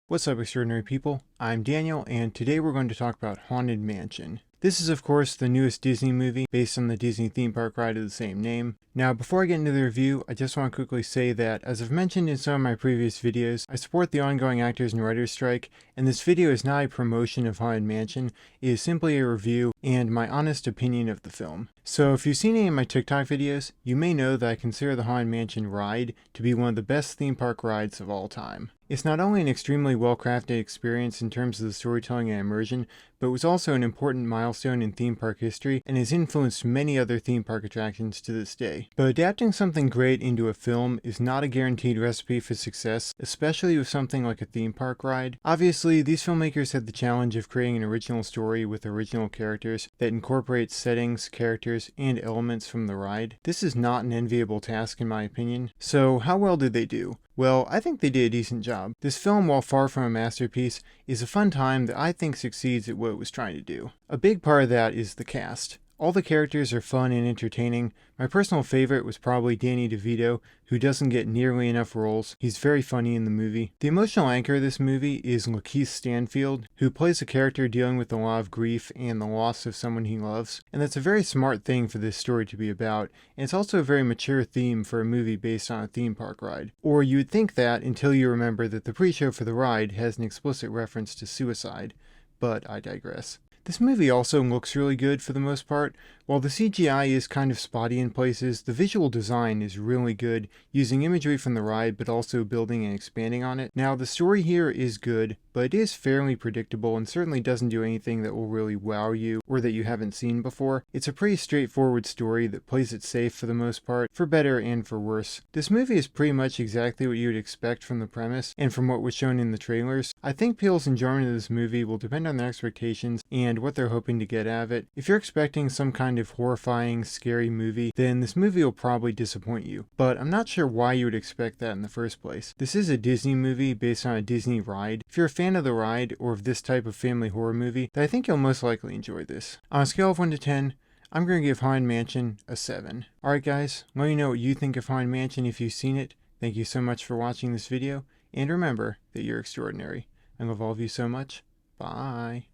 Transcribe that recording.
What's up, extraordinary people? I'm Daniel, and today we're going to talk about Haunted Mansion. This is, of course, the newest Disney movie based on the Disney theme park ride of the same name. Now, before I get into the review, I just want to quickly say that, as I've mentioned in some of my previous videos, I support the ongoing actors and writers strike, and this video is not a promotion of Haunted Mansion. It is simply a review and my honest opinion of the film. So if you've seen any of my TikTok videos, you may know that I consider the Haunted Mansion ride to be one of the best theme park rides of all time. It's not only an extremely well-crafted experience in terms of the storytelling and immersion, but was also an important milestone in theme park history and has influenced many other theme park attractions to this day. But adapting something great into a film is not a guaranteed recipe for success, especially with something like a theme park ride. Obviously, these filmmakers had the challenge of creating an original story with original characters that incorporates settings, characters, and elements from the ride. This is not an enviable task in my opinion. So how well did they do? Well, I think they did a decent job. This film, while far from a masterpiece, is a fun time that I think succeeds at what it was trying to do. A big part of that is the cast. All the characters are fun and entertaining. My personal favorite was probably Danny DeVito, who doesn't get nearly enough roles. He's very funny in the movie. The emotional anchor of this movie is Lakeith Stanfield, who plays a character dealing with a lot of grief and the loss of someone he loves. And that's a very smart thing for this story to be about, and it's also a very mature theme for a movie based on a theme park ride. Or you would think that until you remember that the pre-show for the ride has an explicit reference to suicide. But I digress. This movie also looks really good for the most part. While the CGI is kind of spotty in places, the visual design is really good, using imagery from the ride but also building and expanding on it. Now, the story here is good, but it is fairly predictable and certainly doesn't do anything that will really wow you or that you haven't seen before. It's a pretty straightforward story that plays it safe for the most part, for better and for worse. This movie is pretty much exactly what you would expect from the premise and from what was shown in the trailers. I think people's enjoyment of this movie will depend on their expectations and what they're hoping to get out of it. If you're expecting some kind of horrifying, scary movie, then this movie will probably disappoint you. But I'm not sure why you would expect that in the first place. This is a Disney movie based on a Disney ride. If you're a fan of the ride or of this type of family horror movie, then I think you'll most likely enjoy this. On a scale of 1 to 10, I'm going to give Haunted Mansion a 7. Alright guys, let me know what you think of Haunted Mansion if you've seen it. Thank you so much for watching this video, and remember that you're extraordinary. I love all of you so much. Bye.